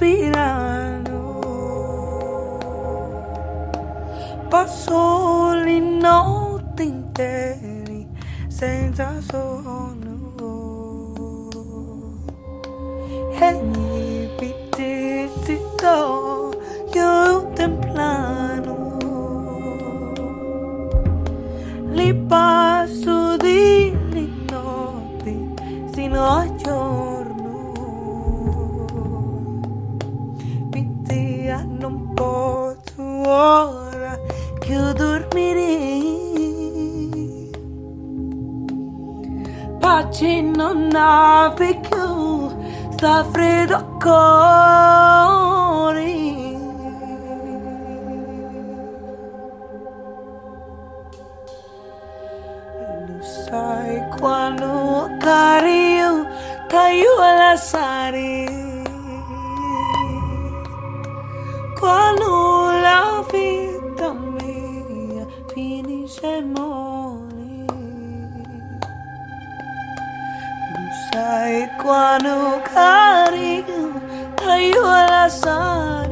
respirando. Passo le notti intere senza sonno e mi pittito io templano. Li passo di notti sino a giorno, pittia non posso ora più dormire, pace non ave più, sta freddo cuore. Lo sai quando cari io taglio a lasciare, quando la vita mia finisce e muore. Lo sai quando cari io taglio a lasciare,